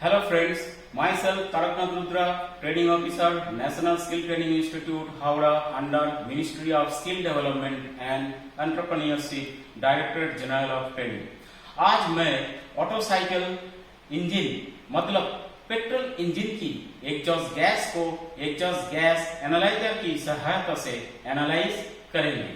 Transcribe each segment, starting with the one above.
Hello friends, myself Taraknath Rudra, Training Officer, National Skill Training Institute, Howrah, under Ministry of Skill Development and Entrepreneurship, Directorate General of Training। आज मैं Otto cycle engine मतलब petrol engine की exhaust gas को exhaust gas analyser की सहायता से analyse करेंगे।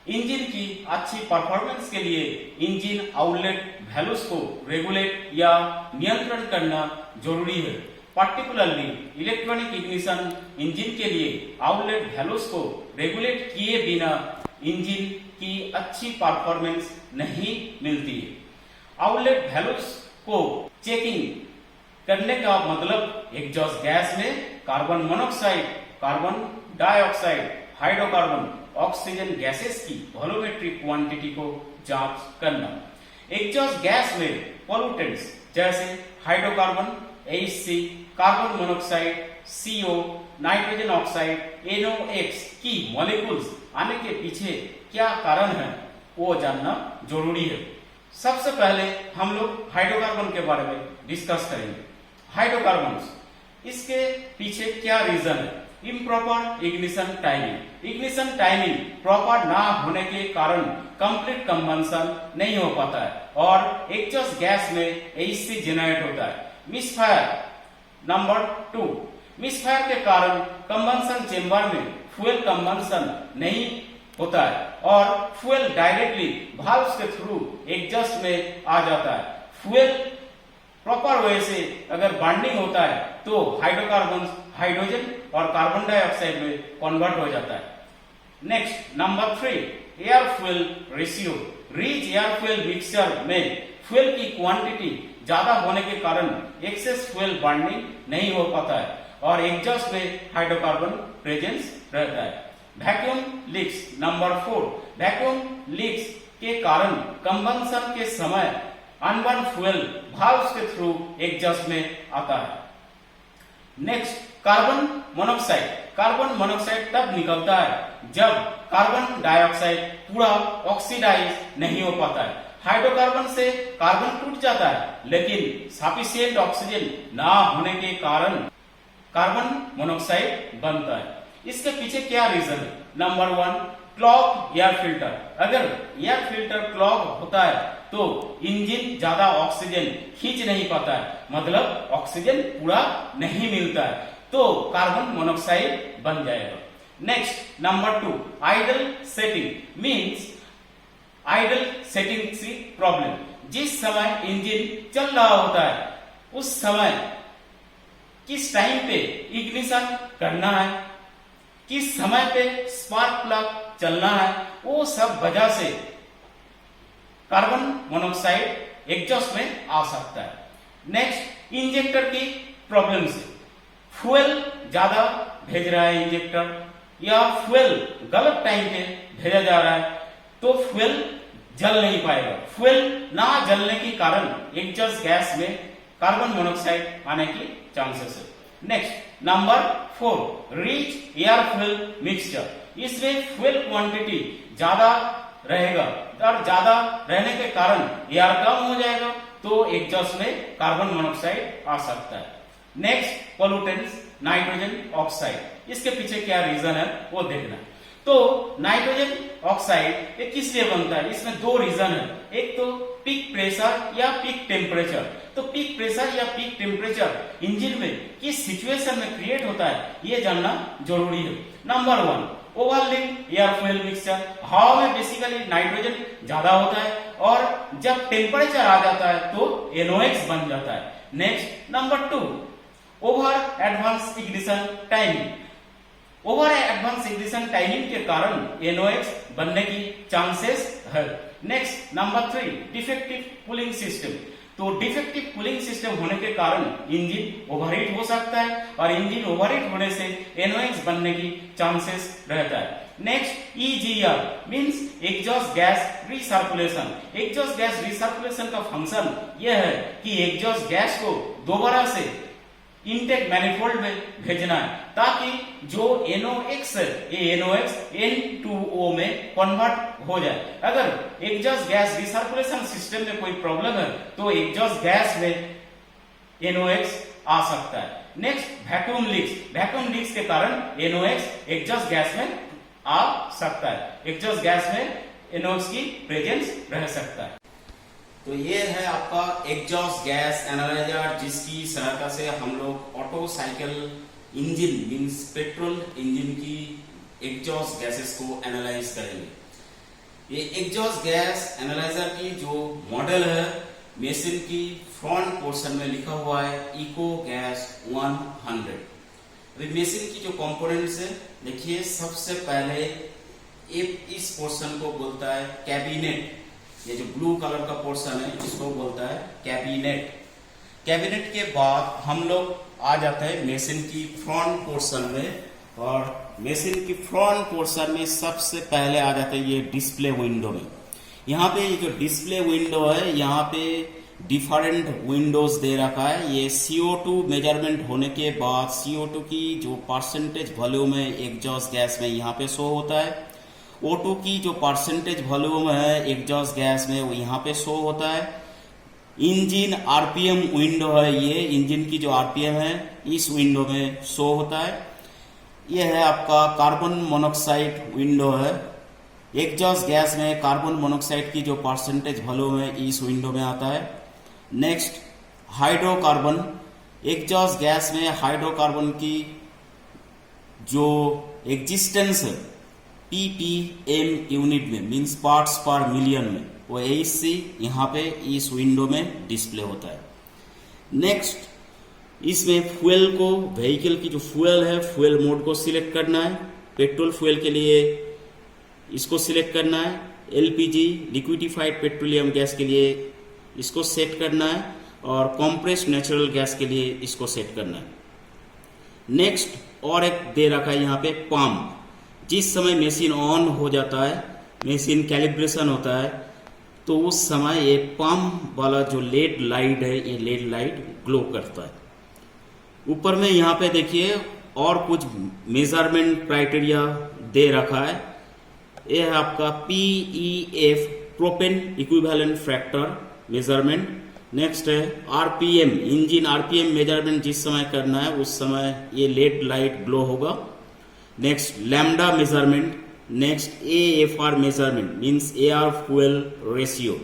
Engine की अच्छी परफॉर्मेंस के लिए इंजन आउटलेट वैल्यूज को रेगुलेट या नियंत्रण करना जरूरी है। पर्टिकुलरली इलेक्ट्रॉनिक इग्निशन इंजन के लिए आउटलेट वैल्यूज को रेगुलेट किए बिना इंजन की अच्छी परफॉर्मेंस नहीं मिलती है। आउटलेट वैल्यूज को चेकिंग करने का मतलब एग्जॉस्ट गैस में carbon monoxide, carbon dioxide, hydrocarbon, oxygen gases की वॉल्यूमेट्रिक क्वांटिटी को जांच करना। एग्जॉस्ट गैस में पोल्यूटेंट्स जैसे hydrocarbon, HC, carbon monoxide, CO, nitrogen oxide, NOx की मॉलिक्यूल्स आने के पीछे क्या कारण है वो जानना जरूरी है। सबसे पहले हम लोग हाइड्रोकार्बन के बारे में डिस्कस करेंगे। हाइड्रोकार्बन्स, इसके पीछे क्या रीजन है? Improper ignition timing. Ignition timing proper ना होने के कारण कंप्लीट कंबंशन नहीं हो पाता है और एग्जॉस्ट गैस में HC जनरेट होता है। मिसफायर नंबर 2, मिसफायर के कारण कंबंशन चेंबर में फ्यूल कंबंशन नहीं होता है और फ्यूल डायरेक्टली वाल्व्स के थ्रू एग्जॉस्ट में आ जाता है। फ्यूल प्रॉपर वे से अगर बॉन्डिंग होता है तो हाइड्रोकार्बन हाइड्रोजन और कार्बन डाइऑक्साइड में कन्वर्ट हो जाता है। Next number 3, air fuel ratio. Rich air fuel mixture में फ्यूल की क्वांटिटी ज्यादा होने के कारण एक्सेस फ्यूल बॉन्डिंग नहीं हो पाता है और एग्जॉस्ट में हाइड्रोकार्बन प्रेजेंस रहता है। Vacuum leaks number 4, vacuum leaks के कारण कंबंशन के समय अनबर्न फ्यूल वाल्व्स के थ्रू एग्जॉस्ट में आता है। Next carbon monoxide. Carbon monoxide तब निकलता है जब कार्बन डाइऑक्साइड पूरा ऑक्सीडाइज नहीं हो पाता है। हाइड्रोकार्बन से कार्बन टूट जाता है लेकिन सफिशिएंट ऑक्सीजन ना होने के कारण कार्बन मोनोऑक्साइड बनता है। इसके पीछे क्या रीजन है? Number 1, clog air filter. अगर एयर फिल्टर क्लॉग होता है तो इंजन ज्यादा ऑक्सीजन खींच नहीं पाता है, मतलब ऑक्सीजन पूरा नहीं मिलता है तो कार्बन मोनोऑक्साइड बन जाएगा। Next number 2, idle setting means idle setting सी प्रॉब्लम। जिस समय इंजन चल रहा होता है उस समय किस टाइम पे इग्निशन करना है, किस समय पे स्पार्क प्लग चलना है, वो सब वजह से कार्बन मोनोऑक्साइड एग्जॉस्ट में आ सकता है। नेक्स्ट इंजेक्टर की प्रॉब्लम से फ्यूल ज्यादा भेज रहा है इंजेक्टर या फ्यूल गलत टाइम पे भेजा जा रहा है तो फ्यूल जल नहीं पाएगा। फ्यूल ना जलने के कारण एग्जॉस्ट गैस में कार्बन मोनोऑक्साइड आने की चांसेस है। Next number 4, rich air fuel mixture. इसमें फ्यूल क्वांटिटी ज्यादा रहेगा और ज्यादा रहने के कारण एयर कम हो जाएगा तो एग्जॉस्ट में कार्बन मोनोऑक्साइड आ सकता है। Next pollutants nitrogen oxide. इसके पीछे क्या रीजन है वो देखना। तो नाइट्रोजन ऑक्साइड ये किस लिए बनता है? इसमें 2 रीजन है। एक तो पीक प्रेशर या पीक टेम्परेचर। तो पीक प्रेशर या पीक टेम्परेचर इंजन में किस सिचुएशन में क्रिएट होता है ये जानना जरूरी है। नंबर 1, ओवरलिंग एयर फ्यूल मिक्सचर। हवा में बेसिकली नाइट्रोजन ज्यादा होता है और जब टेम्परेचर आ जाता है तो NOx बन जाता है। Next number 2, over advance ignition timing. Over advance ignition timing के कारण NOx बनने की चांसेस है। Next number 3, defective cooling system. तो डिफेक्टिव कूलिंग सिस्टम होने के कारण इंजन ओवरहीट हो सकता है और इंजन ओवरहीट होने से NOx बनने की चांसेस रहता है। Next EGR means exhaust gas recirculation. Exhaust gas recirculation का फंक्शन यह है कि एग्जॉस्ट गैस को दोबारा से इनटेक मैनिफोल्ड में भेजना है ताकि जो NOx है ये NOx N2O में कन्वर्ट हो जाए। अगर एग्जॉस्ट गैस रिसर्कुलेशन सिस्टम में कोई प्रॉब्लम है तो एग्जॉस्ट गैस में NOx आ सकता है। नेक्स्ट वैक्यूम लीक्स के कारण NOx एग्जॉस्ट गैस में आ सकता है, एग्जॉस्ट गैस में NOx की प्रेजेंस रह सकता है। तो ये है आपका एग्जॉस्ट गैस एनालाइजर, जिसकी सहायता से हम लोग auto cycle engine means petrol engine की एग्जॉस्ट गैसेस को एनालाइज करेंगे। ये एग्जॉस्ट गैस एनालाइजर की जो मॉडल है, मशीन की फ्रंट पोर्शन में लिखा हुआ है इको गैस 100। अभी मशीन की जो कंपोनेंट्स है देखिए, सबसे पहले इस पोर्शन को बोलता है कैबिनेट। ये जो ब्लू कलर का पोर्शन है इसको बोलता है कैबिनेट। कैबिनेट के बाद हम लोग आ जाते हैं मशीन की फ्रंट पोर्शन में, और मशीन की फ्रंट पोर्शन में सबसे पहले आ जाते हैं ये डिस्प्ले विंडो में। यहाँ पे ये जो डिस्प्ले विंडो है, यहाँ पे डिफरेंट विंडोज दे रखा है। ये CO2 मेजरमेंट होने के बाद CO2 की जो परसेंटेज वॉल्यूम है एग्जॉस्ट गैस में यहाँ पे शो होता है। O2 की जो परसेंटेज वॉल्यूम है एग्जॉस्ट गैस में वो यहाँ पे शो होता है। इंजन RPM विंडो है, ये इंजन की जो RPM है इस विंडो में शो होता है। ये है आपका कार्बन मोनोक्साइड विंडो है। एग्जॉस्ट गैस में कार्बन मोनोक्साइड की जो परसेंटेज वॉल्यूम है इस विंडो में आता है। नेक्स्ट हाइड्रोकार्बन, एग्जॉस्ट गैस में हाइड्रोकार्बन की जो एग्जिस्टेंस है ppm यूनिट में मींस पार्ट्स पर मिलियन में, वो ASC यहाँ पे इस विंडो में डिस्प्ले होता है। नेक्स्ट इसमें फ्यूल को, व्हीकल की जो फ्यूल है फ्यूल मोड को सिलेक्ट करना है। पेट्रोल फ्यूल के लिए इसको सिलेक्ट करना है, LPG लिक्विडिफाइड पेट्रोलियम गैस के लिए इसको सेट करना है, और कॉम्प्रेस्ड नेचुरल गैस के लिए इसको सेट करना है। नेक्स्ट और एक दे रखा है यहाँ पे पंप। जिस समय मशीन ऑन हो जाता है, मशीन कैलिब्रेशन होता है, तो उस समय ये पंप वाला जो लेड लाइट है ये लेड लाइट ग्लो करता है। ऊपर में यहाँ पे देखिए और कुछ मेजरमेंट क्राइटेरिया दे रखा है। ये है आपका PEF propane equivalent factor measurement. Next है RPM, इंजन RPM मेजरमेंट जिस समय करना है उस समय ये लेड लाइट ग्लो होगा। Next lambda measurement. Next AFR measurement means air fuel ratio.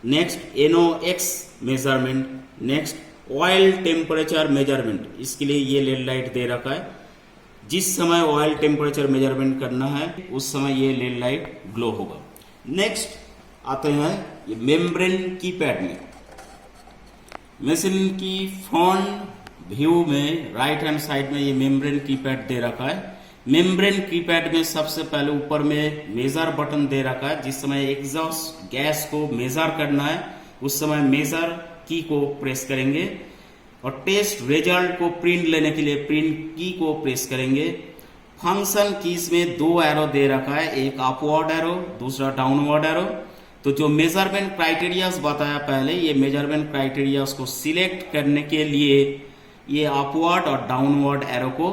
Next NOx measurement. Next oil temperature measurement, इसके लिए ये लेड लाइट दे रखा है। जिस समय ऑयल टेम्परेचर मेजरमेंट करना है उस समय ये लेड लाइट ग्लो होगा। नेक्स्ट आते हैं ये मेम्ब्रेन कीपैड में। मशीन की फ्रंट व्यू में राइट हैंड साइड में ये मेम्ब्रेन कीपैड दे रखा है। मेम्ब्रेन कीपैड में सबसे पहले ऊपर में मेजर बटन दे रखा है। जिस समय एग्जॉस्ट गैस को मेजर करना है उस समय मेजर की को प्रेस करेंगे, और टेस्ट रिजल्ट को प्रिंट लेने के लिए प्रिंट की को प्रेस करेंगे। फंक्शन कीज में 2 एरो दे रखा है, एक अपवर्ड एरो दूसरा डाउनवर्ड एरो। तो जो मेजरमेंट क्राइटेरियाज बताया पहले, ये मेजरमेंट क्राइटेरियाज को सिलेक्ट करने के लिए ये अपवर्ड और डाउनवर्ड एरो को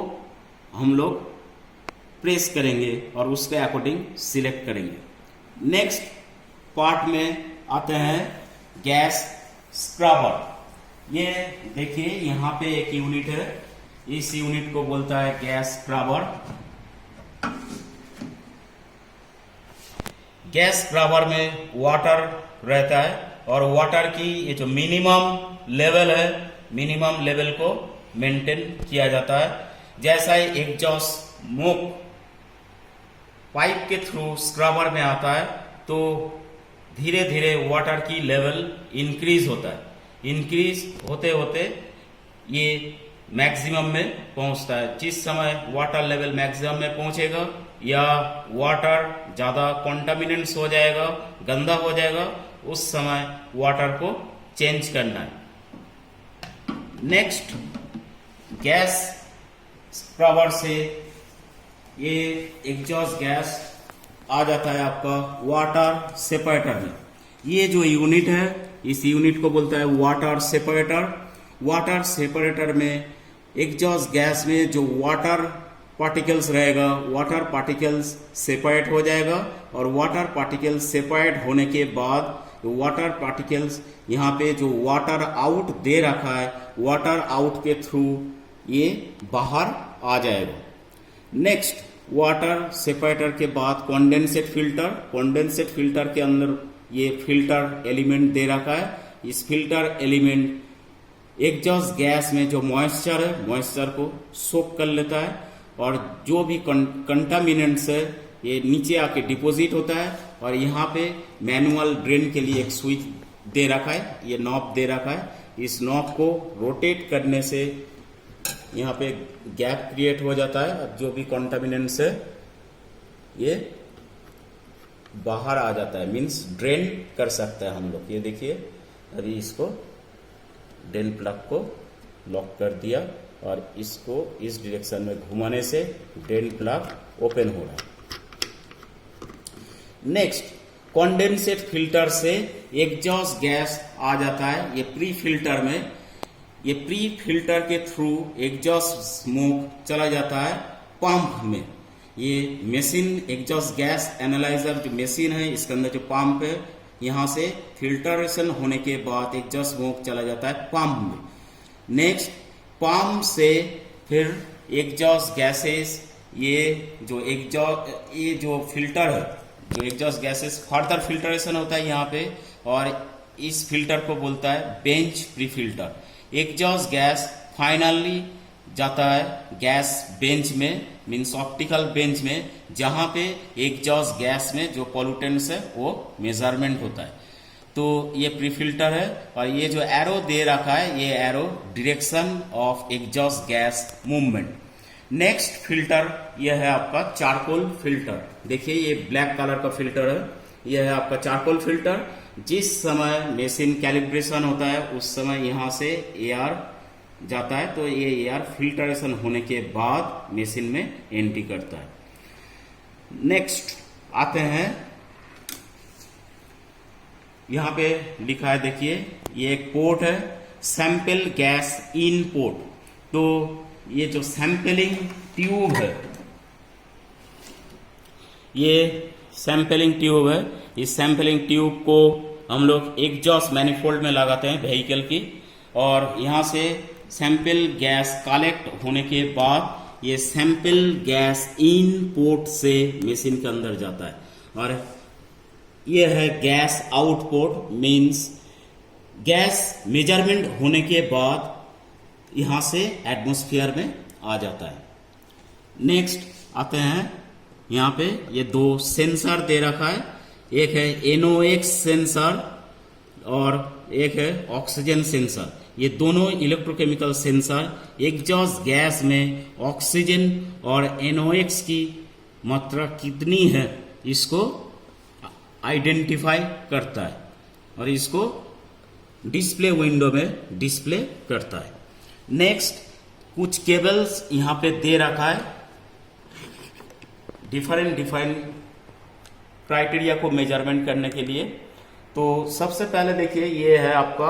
हम लोग प्रेस करेंगे और उसके अकॉर्डिंग सिलेक्ट करेंगे। नेक्स्ट पार्ट में आते हैं गैस स्क्रबर। ये देखिए यहाँ पे एक यूनिट है, इस यूनिट को बोलता है गैस स्क्रबर। गैस स्क्रबर में वाटर रहता है, और वाटर की ये जो मिनिमम लेवल है, मिनिमम लेवल को मेंटेन किया जाता है। जैसा ही एग्जॉस्ट स्मोक पाइप के थ्रू स्क्रबर में आता है तो धीरे धीरे वाटर की लेवल इंक्रीज होता है। इंक्रीज होते होते ये मैक्सिमम में पहुंचता है। जिस समय वाटर लेवल मैक्सिमम में पहुंचेगा या वाटर ज़्यादा कॉन्टामिनेंट्स हो जाएगा, गंदा हो जाएगा, उस समय वाटर को चेंज करना है। नेक्स्ट गैस स्क्रबर से ये एग्जॉस्ट गैस आ जाता है आपका वाटर सेपरेटर में। ये जो यूनिट है इस यूनिट को बोलता है वाटर सेपरेटर। वाटर सेपरेटर में एग्जॉस्ट गैस में जो वाटर पार्टिकल्स रहेगा, वाटर पार्टिकल्स सेपरेट हो जाएगा, और वाटर पार्टिकल्स सेपरेट होने के बाद वाटर पार्टिकल्स यहाँ पे जो वाटर आउट दे रखा है वाटर आउट के थ्रू ये बाहर आ जाएगा। नेक्स्ट वाटर सेपरेटर के बाद कंडेंसेट फिल्टर। कंडेंसेट फिल्टर के अंदर ये फिल्टर एलिमेंट दे रखा है। इस फिल्टर एलिमेंट एग्जॉस्ट गैस में जो मॉइस्चर है, मॉइस्चर को सोक कर लेता है और जो भी कंटामिनेंट्स है ये नीचे आके डिपॉजिट होता है। और यहाँ पे मैनुअल ड्रेन के लिए एक स्विच दे रखा है, ये नॉब दे रखा है। इस नॉब को रोटेट करने से यहाँ पे गैप क्रिएट हो जाता है और जो भी कंटामिनेंट्स है ये बाहर आ जाता है, मीन्स ड्रेन कर सकते हैं हम लोग। ये देखिए अभी इसको ड्रेन प्लग को लॉक कर दिया और इसको इस डायरेक्शन में घुमाने से ड्रेन प्लग ओपन हो रहा है। नेक्स्ट कंडेंसेट फिल्टर से एग्जॉस्ट गैस आ जाता है ये प्री फिल्टर में। ये प्री फिल्टर के थ्रू एग्जॉस्ट स्मोक चला जाता है पंप में। ये मशीन एग्जॉस्ट गैस एनालाइजर जो मशीन है इसके अंदर जो पंप है, यहाँ से फिल्टरेशन होने के बाद एग्जॉस्ट स्मोक चला जाता है पंप में। नेक्स्ट पंप से फिर एग्जॉस्ट गैसेस ये जो फिल्टर है, जो एग्जॉस्ट गैसेस फर्दर फिल्टरेशन होता है यहाँ पे और इस फिल्टर को बोलता है bench pre filter. Exhaust gas finally जाता है गैस बेंच में, मीन्स ऑप्टिकल बेंच में, जहां पे एग्जॉस्ट गैस में जो पॉल्यूटेंट्स है वो मेजरमेंट होता है। तो ये प्री फिल्टर है और ये जो एरो दे रखा है ये arrow direction of exhaust gas movement. Next filter यह है आपका चारकोल फिल्टर। देखिए ये ब्लैक कलर का फिल्टर है, यह है आपका चारकोल फिल्टर। जिस समय मशीन कैलिब्रेशन होता है उस समय यहाँ से एयर जाता है, तो ये एयर फिल्टरेशन होने के बाद मशीन में एंट्री करता है। नेक्स्ट आते हैं, यहाँ पे लिखा है देखिए ये एक पोर्ट है सैंपल गैस इन पोर्ट। तो ये जो सैंपलिंग ट्यूब है, ये सैंपलिंग ट्यूब है। इस सैंपलिंग ट्यूब को हम लोग एग्जॉस्ट मैनिफोल्ड में लगाते हैं व्हीकल की और यहाँ से सैंपल गैस कलेक्ट होने के बाद ये सैंपल गैस इन पोर्ट से मशीन के अंदर जाता है और ये है gas output, means gas measurement होने के बाद यहाँ से एटमॉस्फेयर में आ जाता है। नेक्स्ट आते हैं, यहाँ पे ये दो सेंसर दे रखा है, एक है NOx सेंसर और एक है ऑक्सीजन सेंसर। ये दोनों इलेक्ट्रोकेमिकल सेंसर एग्जॉस्ट गैस में ऑक्सीजन और NOx की मात्रा कितनी है इसको आइडेंटिफाई करता है और इसको डिस्प्ले विंडो में डिस्प्ले करता है। नेक्स्ट कुछ केबल्स यहाँ पे दे रखा है डिफरेंट क्राइटेरिया को मेजरमेंट करने के लिए। तो सबसे पहले देखिए ये है आपका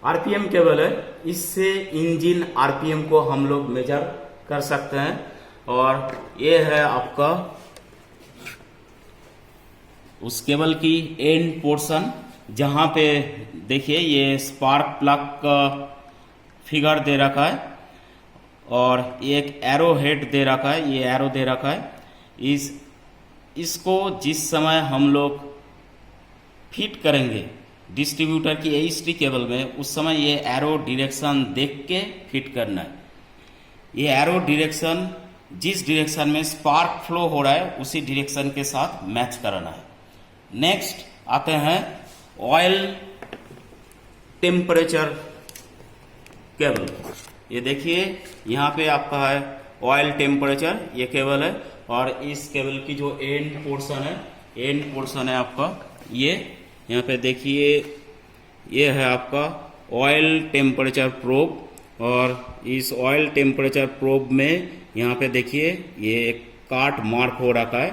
आरपीएम केबल है, इससे इंजन आरपीएम को हम लोग मेजर कर सकते हैं। और ये है आपका उस केबल की एंड पोर्शन, जहां पे देखिए ये स्पार्क प्लग का फिगर दे रखा है और एक एरो हेड दे रखा है, ये एरो दे रखा है। इसको जिस समय हम लोग फिट करेंगे डिस्ट्रीब्यूटर की AST केबल में, उस समय ये एरो डायरेक्शन देख के फिट करना है। ये एरो डायरेक्शन जिस डायरेक्शन में स्पार्क फ्लो हो रहा है उसी डायरेक्शन के साथ मैच कराना है। नेक्स्ट आते हैं ऑयल टेम्परेचर केबल। ये देखिए यहाँ पे आपका है ऑयल टेम्परेचर, ये केबल है और इस केबल की जो एंड पोर्शन है आपका ये यहाँ पे देखिए ये है आपका ऑयल टेम्परेचर प्रोब। और इस ऑयल टेम्परेचर प्रोब में यहाँ पे देखिए ये एक काट मार्क हो रखा है।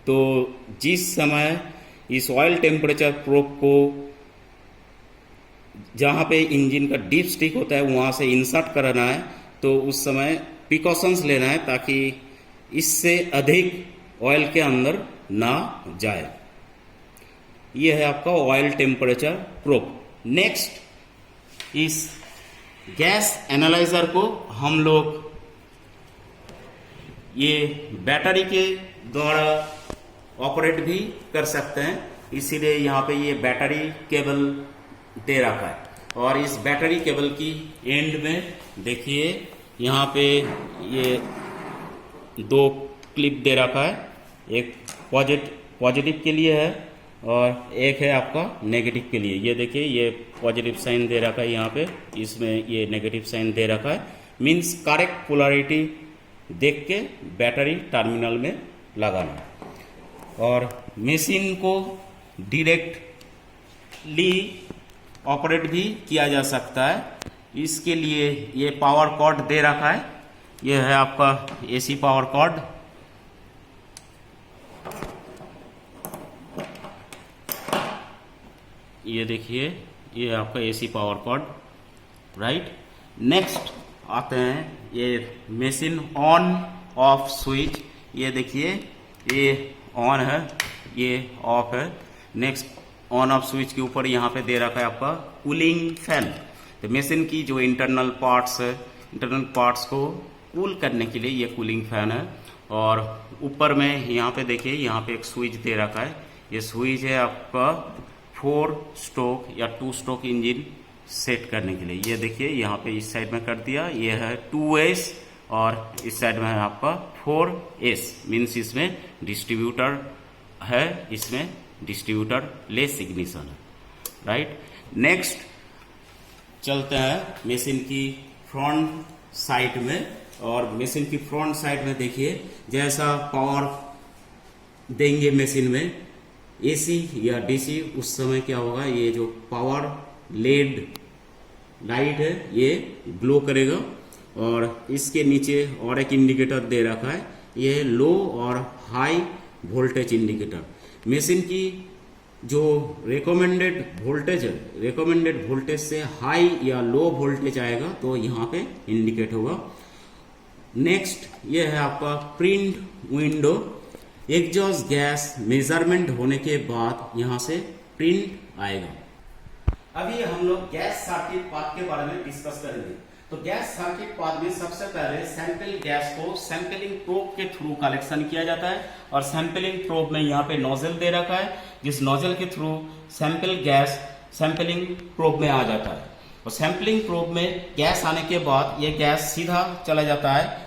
तो जिस समय इस ऑयल टेम्परेचर प्रोब को जहाँ पे इंजन का डीप स्टिक होता है वहाँ से इंसर्ट कराना है, तो उस समय प्रिकॉशंस लेना है ताकि इससे अधिक ऑयल के अंदर ना जाए। ये है आपका ऑयल टेम्परेचर प्रोब। नेक्स्ट इस गैस एनालाइजर को हम लोग ये बैटरी के द्वारा ऑपरेट भी कर सकते हैं, इसीलिए यहाँ पे ये बैटरी केबल दे रखा है। और इस बैटरी केबल की एंड में देखिए यहाँ पे ये 2 क्लिप दे रखा है, एक पॉजिटिव के लिए है और एक है आपका नेगेटिव के लिए। ये देखिए ये पॉजिटिव साइन दे रखा है यहाँ पे, इसमें ये नेगेटिव साइन दे रखा है, मीन्स करेक्ट पोलैरिटी देख के बैटरी टर्मिनल में लगाना। और मशीन को डायरेक्टली ऑपरेट भी किया जा सकता है, इसके लिए ये पावर कॉर्ड दे रखा है, ये है आपका एसी पावर कॉर्ड। ये देखिए ये आपका AC power cord, right. Next आते हैं ये मशीन ऑन ऑफ स्विच, ये देखिए ये ऑन है, ये ऑफ है। नेक्स्ट ऑन ऑफ स्विच के ऊपर यहाँ पे दे रखा है आपका कूलिंग फैन। तो मशीन की जो इंटरनल पार्ट्स है, इंटरनल पार्ट्स को कूल करने के लिए ये कूलिंग फैन है। और ऊपर में यहाँ पे देखिए यहाँ पे एक स्विच दे रखा है, ये स्विच है आपका 4 स्ट्रोक या 2 स्ट्रोक इंजन सेट करने के लिए। ये देखिए यहाँ पे इस साइड में कर दिया, ये है 2S और इस साइड में है आपका 4S, मीन्स इसमें डिस्ट्रीब्यूटर है, इसमें डिस्ट्रीब्यूटर लेस इग्निशन है, राइट। नेक्स्ट चलते हैं मशीन की फ्रंट साइड में। और मशीन की फ्रंट साइड में देखिए जैसा पावर देंगे मशीन में एसी या डीसी, उस समय क्या होगा, ये जो पावर लेड लाइट है ये ग्लो करेगा। और इसके नीचे और एक इंडिकेटर दे रखा है, ये लो और हाई वोल्टेज इंडिकेटर। मशीन की जो रिकमेंडेड वोल्टेज है, रिकमेंडेड वोल्टेज से हाई या लो वोल्टेज आएगा तो यहाँ पे इंडिकेट होगा। नेक्स्ट ये है आपका print window, exhaust gas measurement होने के बाद यहाँ से प्रिंट आएगा। अभी हम लोग गैस सर्किट पाथ के बारे में डिस्कस करेंगे। तो गैस सर्किट पाथ में सबसे पहले सैंपल गैस को सैंपलिंग प्रोब के थ्रू कलेक्शन किया जाता है। और सैंपलिंग प्रोब में यहाँ पे नोजल दे रखा है, जिस नोजल के through sample gas sampling probe में आ जाता है। और सैंपलिंग प्रोब में गैस आने के बाद ये गैस सीधा चला जाता है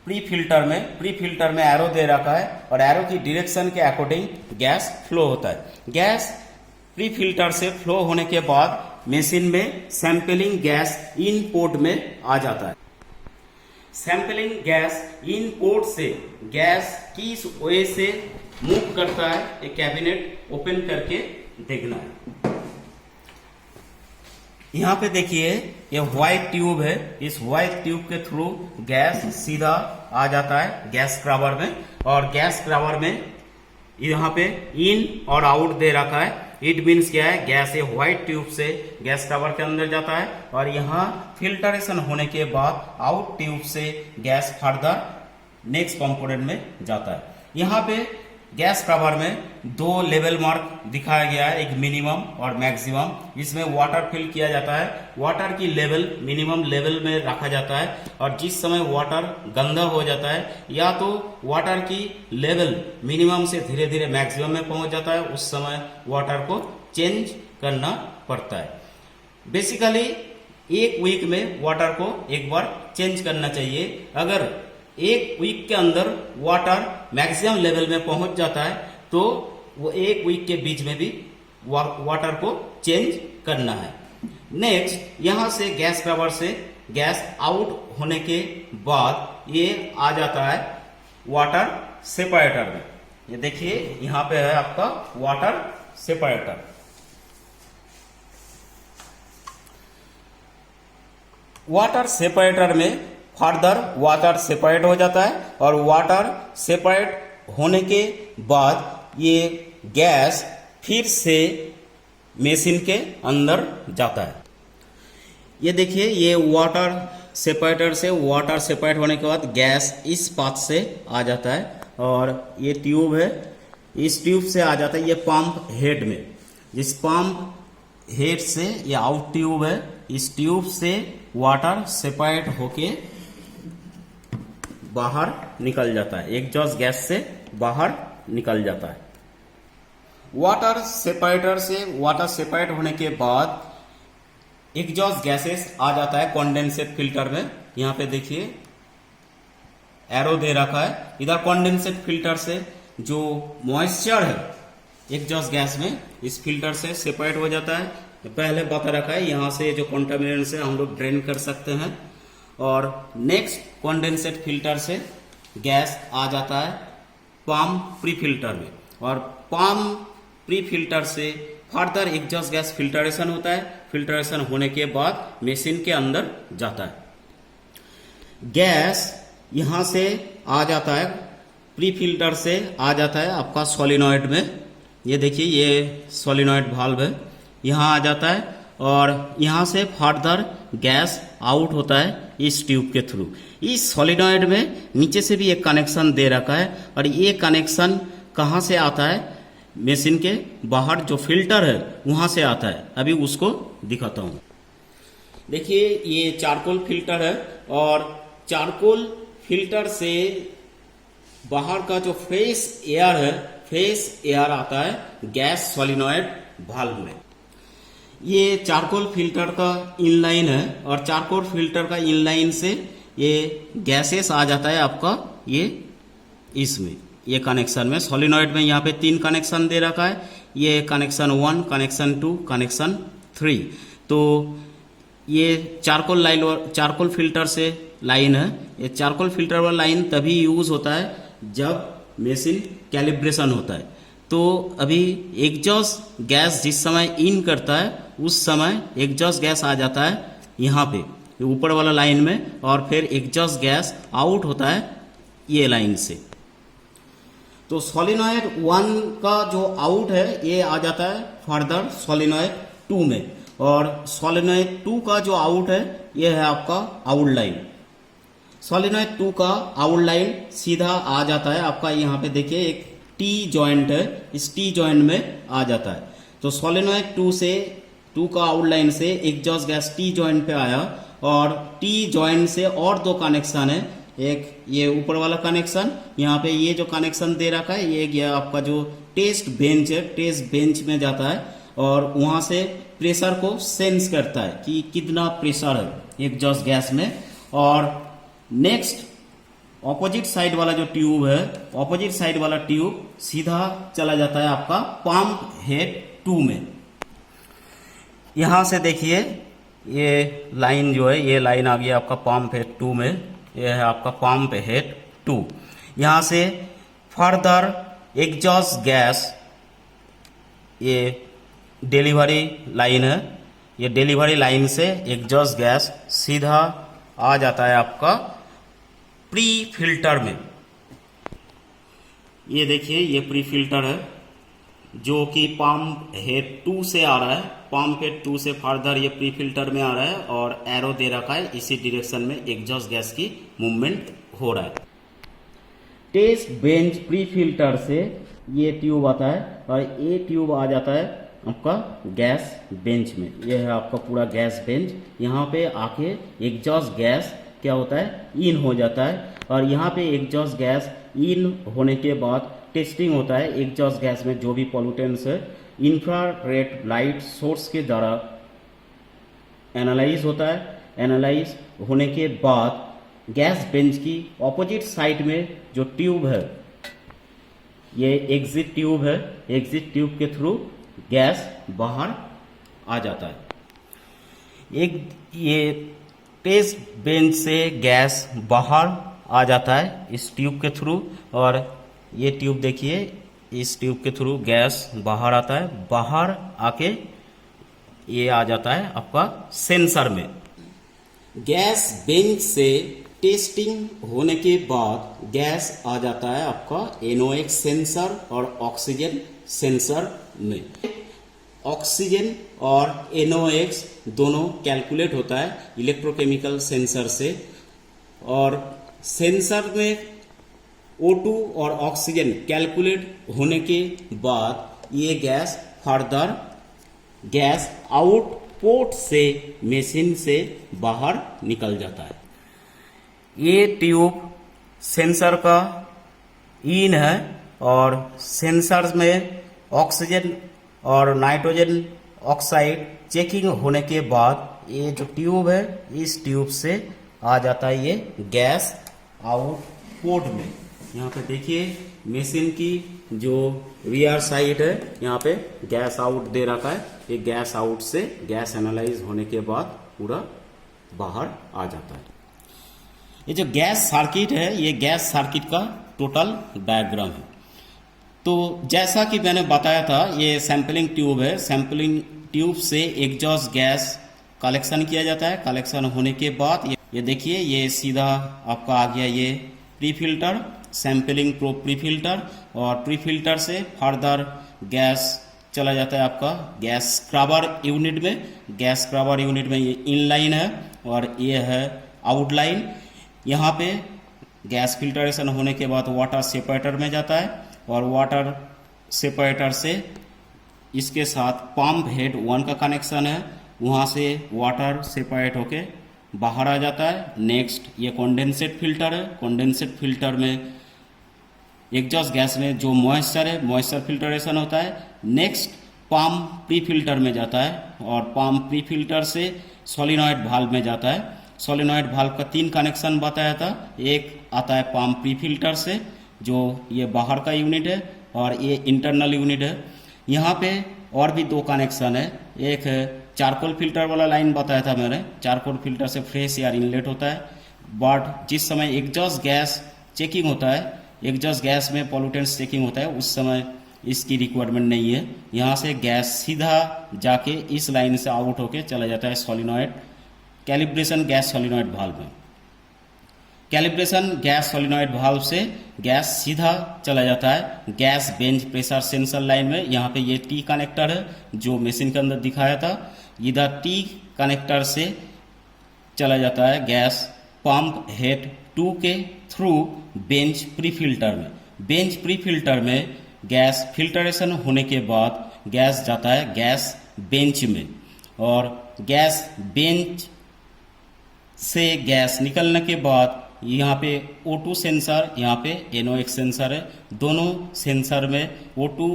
प्री फिल्टर में एरो दे रखा है और एरो की डायरेक्शन के अकॉर्डिंग गैस फ्लो होता है। गैस प्री फिल्टर से फ्लो होने के बाद मशीन में सैंपलिंग गैस इन पोर्ट में आ जाता है। सैंपलिंग गैस इन पोर्ट से गैस किस वे से मूव करता है, एक कैबिनेट ओपन करके देखना है। यहाँ पे देखिए ये व्हाइट ट्यूब है, इस व्हाइट ट्यूब के थ्रू गैस सीधा आ जाता है गैस स्क्रबर में। और गैस स्क्रबर में यहाँ पे इन और आउट दे रखा है, इट मीन्स क्या है, गैस ये व्हाइट ट्यूब से गैस स्क्रबर के अंदर जाता है और यहाँ फिल्टरेशन होने के बाद आउट ट्यूब से गैस फर्दर नेक्स्ट कंपोनेंट में जाता है। यहाँ पे गैस स्क्रबर में 2 लेवल मार्क दिखाया गया है, एक मिनिमम और मैक्सिमम। इसमें वाटर फिल किया जाता है, वाटर की लेवल मिनिमम लेवल में रखा जाता है। और जिस समय वाटर गंदा हो जाता है या तो वाटर की लेवल मिनिमम से धीरे धीरे मैक्सिमम में पहुंच जाता है, उस समय वाटर को चेंज करना पड़ता है। बेसिकली 1 वीक में वाटर को एक बार चेंज करना चाहिए। अगर 1 वीक के अंदर वाटर मैक्सिमम लेवल में पहुंच जाता है तो वो 1 वीक के बीच में भी वाटर को चेंज करना है। नेक्स्ट यहाँ से गैस स्क्रबर से गैस आउट होने के बाद ये आ जाता है वाटर सेपरेटर में। ये देखिए यहाँ पे है आपका वाटर सेपरेटर। वाटर सेपरेटर में फर्दर वाटर सेपरेट हो जाता है और वाटर सेपरेट होने के बाद ये गैस फिर से मशीन के अंदर जाता है। ये देखिए ये वाटर सेपरेटर से वाटर सेपरेट होने के बाद गैस इस पाथ से आ जाता है और ये ट्यूब है, इस ट्यूब से आ जाता है ये पंप हेड में। जिस पंप हेड से ये आउट ट्यूब है, इस ट्यूब से वाटर सेपरेट होके बाहर निकल जाता है, एग्जॉस्ट गैस से बाहर निकल जाता है। वाटर सेपरेटर से वाटर सेपरेट होने के बाद एग्जॉस्ट गैसेस आ जाता है कंडेंसेट फिल्टर में। यहाँ पे देखिए एरो दे रखा है, इधर कंडेंसेट फिल्टर से जो मॉइस्चर है एग्जॉस्ट गैस में इस फिल्टर से सेपरेट हो जाता है। पहले बता रखा है यहाँ से जो कॉन्टामिनेंट्स है हम लोग ड्रेन कर सकते हैं। और नेक्स्ट कंडेंसेट फिल्टर से गैस आ जाता है पाम प्री फिल्टर में, और पाम प्री फिल्टर से फर्दर एग्जॉस्ट गैस फिल्टरेशन होता है। फिल्टरेशन होने के बाद मशीन के अंदर जाता है। गैस यहाँ से आ जाता है प्री फिल्टर से आ जाता है आपका सोलिनॉइड में। ये देखिए ये सोलिनॉइड वाल्व है, यहाँ आ जाता है और यहाँ से फर्दर गैस आउट होता है इस ट्यूब के थ्रू। इस सोलिनॉइड में नीचे से भी एक कनेक्शन दे रखा है, और ये कनेक्शन कहाँ से आता है, मशीन के बाहर जो फिल्टर है वहाँ से आता है। अभी उसको दिखाता हूँ। देखिए ये चारकोल फिल्टर है, और चारकोल फिल्टर से बाहर का जो फ्रेश एयर है, फ्रेश एयर आता है गैस सोलिनॉइड वाल्व में। ये चारकोल फिल्टर का इनलाइन है, और चारकोल फिल्टर का इनलाइन से ये गैसेस आ जाता है आपका ये इसमें, ये कनेक्शन में सोलिनॉइड में। यहाँ पे 3 कनेक्शन दे रखा है, ये कनेक्शन 1, कनेक्शन 2, कनेक्शन 3। तो ये चारकोल फिल्टर से लाइन है। ये चारकोल फिल्टर वाला लाइन तभी यूज होता है जब मशीन कैलिब्रेशन होता है। तो अभी एग्जॉस्ट गैस जिस समय इन करता है उस समय एग्जॉस्ट गैस आ जाता है यहाँ पे ऊपर वाला लाइन में, और फिर एग्जॉस्ट गैस आउट होता है ये लाइन से। तो सोलिनॉइड 1 का जो आउट है ये आ जाता है फर्दर सोलिनॉइड 2 में, और सोलिनॉइड 2 का जो आउट है ये है आपका आउट लाइन। सोलिनॉइड 2 का आउट लाइन सीधा आ जाता है आपका, यहाँ पे देखिए एक टी जॉइंट है, इस टी जॉइंट में आ जाता है। तो सोलिनॉइड 2 का आउट लाइन से एग्जॉस्ट गैस टी जॉइंट पे आया, और टी जॉइंट से और 2 कनेक्शन है, एक ये ऊपर वाला कनेक्शन, यहाँ पे ये जो कनेक्शन दे रखा है ये आपका जो टेस्ट बेंच है, टेस्ट बेंच में जाता है, और वहाँ से प्रेशर को सेंस करता है कि कितना प्रेशर है एग्जॉस्ट गैस में। और नेक्स्ट ऑपोजिट साइड वाला जो ट्यूब है, ऑपोजिट साइड वाला ट्यूब सीधा चला जाता है आपका पंप हेड 2 में। यहां से देखिए ये लाइन जो है, ये लाइन आ गया आपका पंप हेड 2 में, ये है आपका पंप हेड 2। यहां से फर्दर एग्जॉस्ट गैस, ये डिलीवरी लाइन है, ये डिलीवरी लाइन से एग्जॉस्ट गैस सीधा आ जाता है आपका प्री फिल्टर में। ये देखिए ये प्री फिल्टर है जो कि पंप हेड 2 से आ रहा है, पंप हेड 2 से फर्दर ये प्री फिल्टर में आ रहा है, और एरो दे रखा है इसी डायरेक्शन में एग्जॉस्ट गैस की मूवमेंट हो रहा है। टेस्ट बेंच प्री फिल्टर से ये ट्यूब आता है, और ये ट्यूब आ जाता है आपका गैस बेंच में। ये है आपका पूरा गैस बेंच। यहाँ पे आके एग्जॉस्ट गैस क्या होता है, इन हो जाता है, और यहाँ पे एग्जॉस्ट गैस इन होने के बाद टेस्टिंग होता है। एग्जॉस्ट गैस में जो भी पॉल्यूटेंट्स है इंफ्रारेड लाइट सोर्स के द्वारा एनालाइज होता है। एनालाइज होने के बाद गैस बेंच की ऑपोजिट साइड में जो ट्यूब है, ये एग्जिट ट्यूब है, एग्जिट ट्यूब के थ्रू गैस बाहर आ जाता है। ये टेस्ट बेंच से गैस बाहर आ जाता है इस ट्यूब के थ्रू, और ये ट्यूब देखिए इस ट्यूब के थ्रू गैस बाहर आता है। बाहर आके ये आ जाता है आपका सेंसर में। गैस बेंच से टेस्टिंग होने के बाद गैस आ जाता है आपका NOx सेंसर और ऑक्सीजन सेंसर में। ऑक्सीजन और NOx दोनों कैलकुलेट होता है इलेक्ट्रोकेमिकल सेंसर से, और सेंसर में O2 और ऑक्सीजन कैलकुलेट होने के बाद ये गैस फर्दर गैस आउटपुट से मशीन से बाहर निकल जाता है। ये ट्यूब सेंसर का इन है और सेंसर में ऑक्सीजन और नाइट्रोजन ऑक्साइड चेकिंग होने के बाद ये जो ट्यूब है इस ट्यूब से आ जाता है ये गैस आउटपुट में। यहाँ पे देखिए मशीन की जो रियर साइड है यहाँ पे गैस आउट दे रखा है। ये गैस आउट से गैस एनालाइज होने के बाद पूरा बाहर आ जाता है। ये जो गैस सर्किट है ये गैस सर्किट का टोटल डायग्राम है। तो जैसा कि मैंने बताया था ये सैंपलिंग ट्यूब है। सैंपलिंग ट्यूब से एग्जॉस्ट गैस कलेक्शन किया जाता है। कलेक्शन होने के बाद ये देखिए ये सीधा आपका आ गया ये pre filter, sampling pre filter, और प्री फिल्टर से फर्दर गैस चला जाता है आपका गैस स्क्रबर यूनिट में। गैस स्क्रबर यूनिट में ये इनलाइन है और ये है आउटलाइन। यहाँ पे गैस फिल्टरेशन होने के बाद वाटर सेपरेटर में जाता है और वाटर सेपरेटर से इसके साथ पंप हेड 1 का कनेक्शन है, वहाँ से वाटर सेपरेट होके बाहर आ जाता है। नेक्स्ट ये कंडेंसेट फिल्टर है। कंडेंसेट फिल्टर में एग्जॉस्ट गैस में जो मॉइस्चर है मॉइस्चर फिल्टरेशन होता है। नेक्स्ट पंप प्री फिल्टर में जाता है और पंप प्री फिल्टर से सोलिनॉइड वाल्व में जाता है। सोलिनॉइड वाल्व का 3 कनेक्शन बताया था। एक आता है पंप प्री फिल्टर से जो ये बाहर का यूनिट है और ये इंटरनल यूनिट है। यहाँ पे और भी 2 कनेक्शन है। एक है चारकोल फिल्टर वाला लाइन बताया था मैंने। चारकोल फिल्टर से फ्रेश एयर इनलेट होता है, बट जिस समय एग्जॉस्ट गैस चेकिंग होता है, एग्जॉस्ट गैस में पॉल्यूटेंट्स चेकिंग होता है, उस समय इसकी रिक्वायरमेंट नहीं है। यहाँ से गैस सीधा जाके इस लाइन से आउट होके चला जाता है solenoid calibration gas solenoid valve में। कैलिब्रेशन गैस सोलिनॉइड वाल्व से गैस सीधा चला जाता है gas bench pressure sensor line में। यहाँ पे ये टी कनेक्टर है जो मशीन के अंदर दिखाया था। इधर टी कनेक्टर से चला जाता है गैस पंप हेड 2 के थ्रू बेंच प्री फिल्टर में। बेंच प्री फिल्टर में गैस फिल्टरेशन होने के बाद गैस जाता है गैस बेंच में और गैस बेंच से गैस निकलने के बाद यहाँ पे O2 सेंसर, यहाँ पे NOx सेंसर है। दोनों सेंसर में O2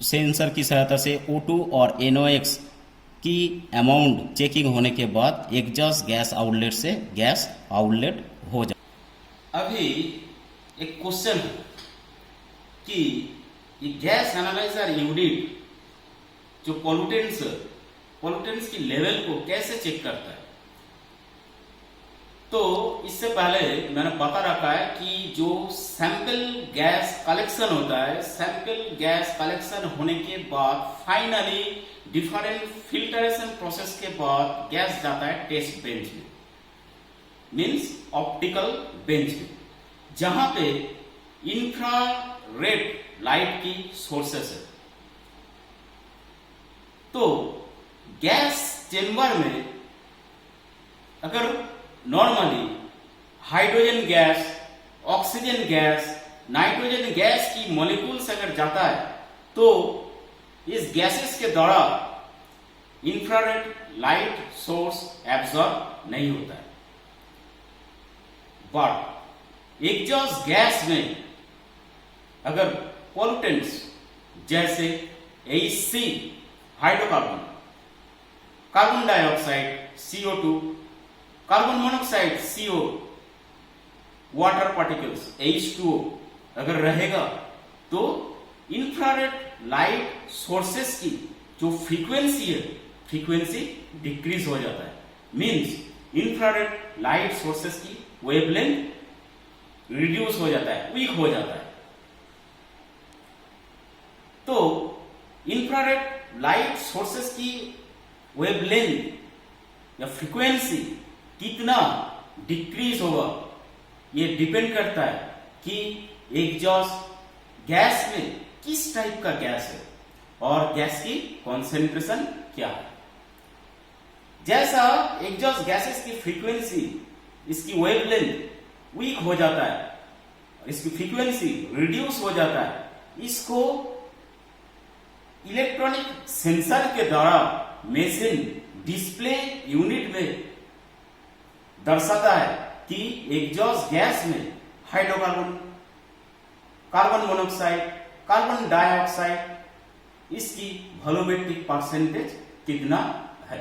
सेंसर की सहायता से O2 और NOx की अमाउंट चेकिंग होने के बाद एग्जॉस्ट गैस आउटलेट से गैस आउटलेट हो जाए। अभी एक क्वेश्चन है कि ये गैस एनालाइजर यूनिट जो पॉल्यूटेंट्स की लेवल को कैसे चेक करता है। तो इससे पहले मैंने बता रखा है कि जो सैंपल गैस कलेक्शन होता है, सैंपल गैस कलेक्शन होने के बाद फाइनली डिफरेंट फिल्टरेशन प्रोसेस के बाद गैस जाता है टेस्ट बेंच में, मींस ऑप्टिकल बेंच में, जहां पे इंफ्रारेड लाइट की सोर्सेस है। तो गैस चेंबर में अगर normally hydrogen gas, oxygen gas, nitrogen gas की मॉलिक्यूल्स अगर जाता है तो इस गैसेस के द्वारा इंफ्रारेड लाइट सोर्स एब्जॉर्ब नहीं होता है। बट एग्जॉस्ट गैस में अगर पॉल्यूटेंट्स जैसे HC hydrocarbon, carbon dioxide CO2, carbon monoxide CO, water particles H2O अगर रहेगा तो इंफ्रारेड लाइट सोर्सेस की जो फ्रीक्वेंसी है, फ्रीक्वेंसी डिक्रीज हो जाता है। मींस इंफ्रारेड लाइट सोर्सेस की वेवलेंथ रिड्यूस हो जाता है, वीक हो जाता है। तो इंफ्रारेड लाइट सोर्सेस की वेवलेंथ या फ्रीक्वेंसी कितना डिक्रीज होगा ये डिपेंड करता है कि एग्जॉस्ट गैस में किस टाइप का गैस है और गैस की कॉन्सेंट्रेशन क्या है। जैसा एग्जॉस्ट गैसेस की फ्रीक्वेंसी, इसकी वेवलेंथ वीक हो जाता है, इसकी फ्रीक्वेंसी रिड्यूस हो जाता है, इसको इलेक्ट्रॉनिक सेंसर के द्वारा मशीन डिस्प्ले यूनिट में दर्शाता है कि एग्जॉस्ट गैस में hydrocarbon, carbon monoxide, carbon dioxide, इसकी वॉल्यूमेट्रिक परसेंटेज कितना है।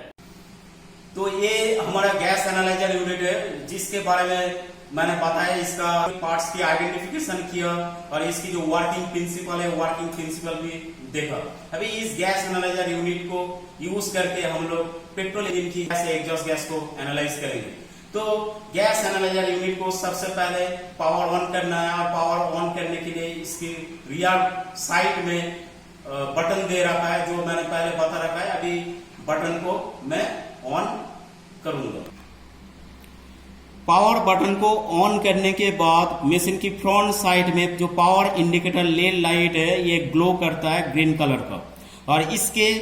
तो ये हमारा गैस एनालाइजर यूनिट है, जिसके बारे में मैंने बताया, इसका पार्ट्स की आइडेंटिफिकेशन किया और इसकी जो वर्किंग प्रिंसिपल है, वर्किंग प्रिंसिपल भी देखा। अभी इस गैस एनालाइजर यूनिट को यूज करके हम लोग पेट्रोल इंजन की एग्जॉस्ट गैस को एनालाइज करेंगे। तो गैस एनालाइजर यूनिट को सबसे पहले पावर ऑन करना है, और पावर ऑन करने के लिए इसकी रियर साइड में बटन दे रखा है, जो मैंने पहले बता रखा है। अभी बटन को मैं ऑन करूंगा। पावर बटन को ऑन करने के बाद मशीन की फ्रंट साइड में जो पावर इंडिकेटर लेड लाइट है, ये ग्लो करता है ग्रीन कलर का। और इसके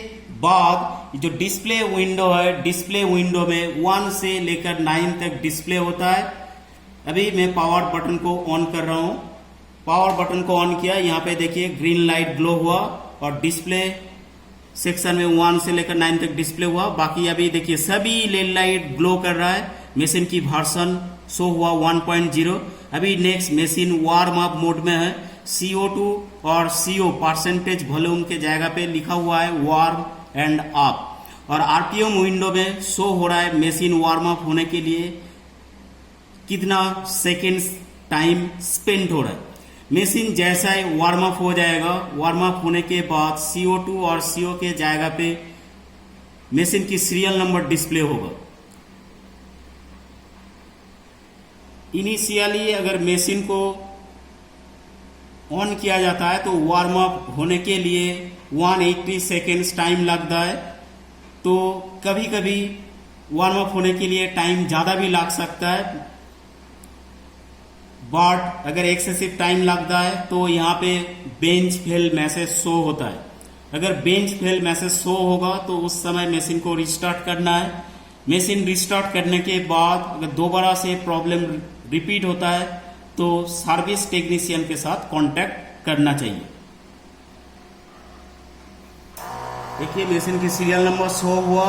बाद जो डिस्प्ले विंडो है, डिस्प्ले विंडो में 1 से लेकर 9 तक डिस्प्ले होता है। अभी मैं पावर बटन को ऑन कर रहा हूं। पावर बटन को ऑन किया, यहाँ पे देखिए ग्रीन लाइट ग्लो हुआ और डिस्प्ले सेक्शन में 1 से लेकर 9 तक डिस्प्ले हुआ। बाकी अभी देखिए सभी लेड लाइट ग्लो कर रहा है। मशीन की वर्जन शो हुआ 1.0। अभी next machine warm up mode में है। CO2 और CO परसेंटेज वॉल्यूम के जगह पे लिखा हुआ है वार्म एंड अप। और RPM विंडो में शो हो रहा है मशीन वार्म अप होने के लिए कितना सेकेंड्स टाइम स्पेंड हो रहा है। मशीन जैसा ही वार्म अप हो जाएगा, वार्म अप होने के बाद CO2 और CO के जगह पे मशीन की सीरियल नंबर डिस्प्ले होगा। इनिशियली अगर मशीन को ऑन किया जाता है तो वार्म अप होने के लिए 180 सेकेंड्स टाइम लगता है। तो कभी कभी वार्म अप होने के लिए टाइम ज़्यादा भी लग सकता है, बट अगर एक्सेसिव टाइम लगता है तो यहाँ पे बेंच फेल मैसेज शो होता है। अगर बेंच फेल मैसेज शो होगा तो उस समय मशीन को रिस्टार्ट करना है। मशीन रिस्टार्ट करने के बाद अगर दोबारा से प्रॉब्लम रिपीट होता है तो सर्विस टेक्नीशियन के साथ कांटेक्ट करना चाहिए। देखिए मशीन की सीरियल नंबर शो हुआ।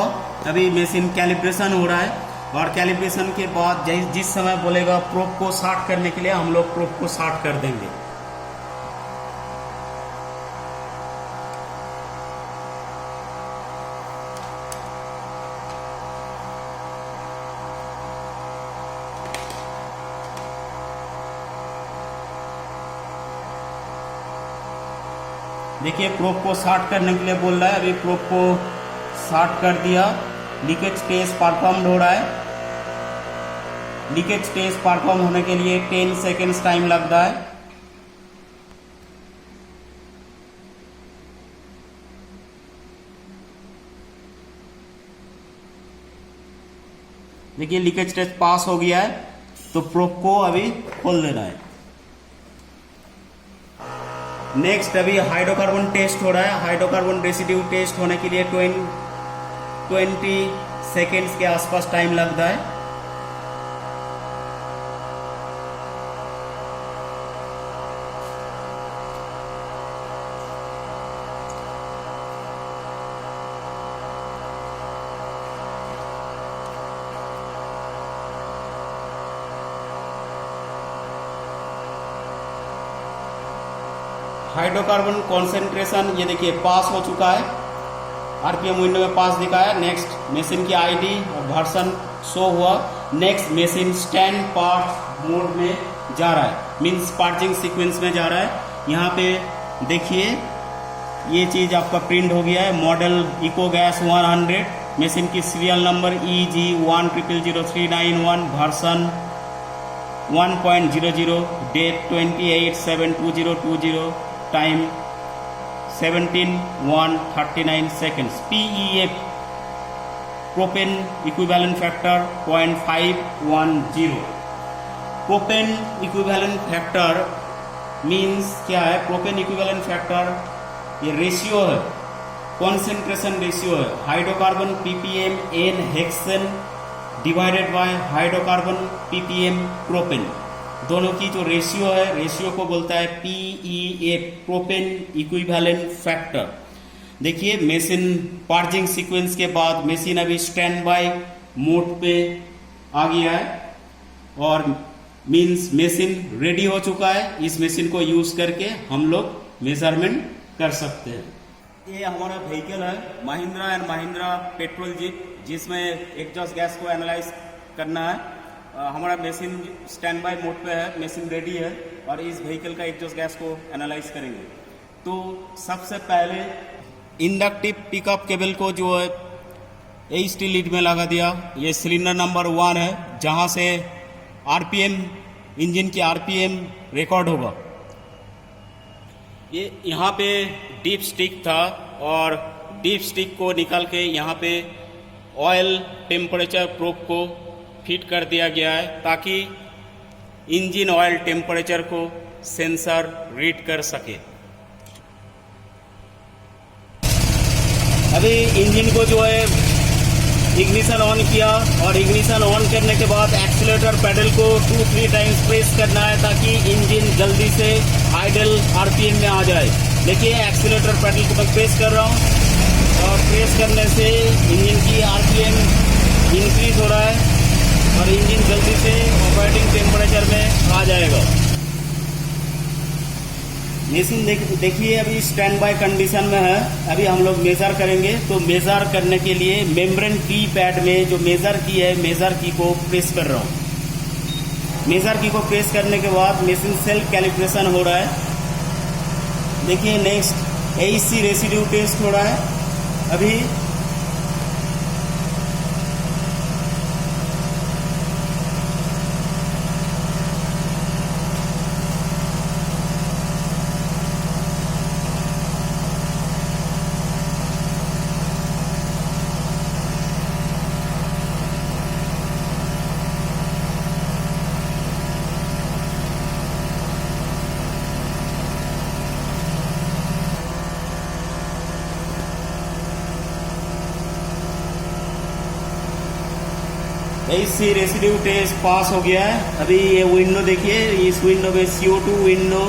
अभी मशीन कैलिब्रेशन हो रहा है और कैलिब्रेशन के बाद जिस समय बोलेगा प्रोब को शॉर्ट करने के लिए, हम लोग प्रोब को शॉर्ट कर देंगे। देखिए प्रोब को शॉर्ट करने के लिए बोल रहा है। अभी प्रोब को शॉर्ट कर दिया। लीकेज टेस्ट परफॉर्म हो रहा है। लीकेज टेस्ट परफॉर्म होने के लिए 10 सेकेंड्स टाइम लगता है। देखिए लीकेज टेस्ट पास हो गया है, तो प्रोब को अभी खोल देना है। नेक्स्ट अभी हाइड्रोकार्बन टेस्ट हो रहा है। हाइड्रोकार्बन रेसिड्यू टेस्ट होने के लिए 20 सेकेंड्स के आसपास टाइम लगता है। हाइड्रोकार्बन कॉन्सेंट्रेशन ये देखिए पास हो चुका है। आरपीएम विंडो में पास दिखा है। नेक्स्ट मशीन की आईडी और वर्जन शो हुआ। Next machine stand part mode में जा रहा है, मींस पार्जिंग सीक्वेंस में जा रहा है। यहाँ पे देखिए ये चीज आपका प्रिंट हो गया है। मॉडल इको गैस 100, मशीन की serial number EG1000391, version 1.00, date 28/7/2020, time 17:1:39 seconds। PEF propane equivalent factor 0.510। Propane equivalent factor means क्या है? प्रोपेन इक्विवेलेंट फैक्टर ये रेशियो है, कॉन्सेंट्रेशन रेशियो है। Hydrocarbon ppm n hexane divided by hydrocarbon ppm propane, दोनों की जो ratio है, ratio को बोलता है PEF, प्रोपेन इक्विवेलेंट फैक्टर। देखिए मशीन पार्जिंग सीक्वेंस के बाद मशीन अभी स्टैंड बाय मोड पे आ गया है और मींस मशीन रेडी हो चुका है। इस मशीन को यूज करके हम लोग मेजरमेंट कर सकते हैं। ये हमारा व्हीकल है Mahindra and Mahindra petrol jeep, जिसमें एग्जॉस्ट गैस को एनालाइज करना है। हमारा मशीन स्टैंड बाय मोड पे है, मशीन रेडी है और इस व्हीकल का एग्जॉस्ट गैस को एनालाइज करेंगे। तो सबसे पहले इंडक्टिव पिकअप केबल को जो है एचटी लीड में लगा दिया। ये सिलेंडर नंबर 1 है, जहां से आरपीएम इंजन की आरपीएम रिकॉर्ड होगा। ये यहाँ पे डीप स्टिक था और डीप स्टिक को निकाल के यहाँ पे ऑयल टेम्परेचर प्रोब को फिट कर दिया गया है, ताकि इंजन ऑयल टेम्परेचर को सेंसर रीड कर सके। अभी इंजन को जो है इग्निशन ऑन किया और इग्निशन ऑन करने के बाद एक्सीलरेटर पैडल को 2-3 टाइम्स प्रेस करना है, ताकि इंजन जल्दी से आइडल आरपीएम में आ जाए। देखिए एक्सीलरेटर पैडल को मैं प्रेस कर रहा हूँ और प्रेस करने से इंजन की आरपीएम इंक्रीज हो रहा है और इंजन जल्दी से ऑपरेटिंग टेम्परेचर में आ जाएगा। मशीन देखिए अभी स्टैंड बाय कंडीशन में है। अभी हम लोग मेजर करेंगे, तो मेजर करने के लिए मेम्ब्रेन की पैड में जो मेजर की है, मेजर की को प्रेस कर रहा हूँ। मेजर की को प्रेस करने के बाद मशीन सेल्फ कैलिब्रेशन हो रहा है। देखिए नेक्स्ट एसी रेसिड्यू टेस्ट हो रहा है। अभी एसी रेसिड्यू टेस्ट पास हो गया है। अभी ये विंडो देखिए, इस विंडो में CO2 window,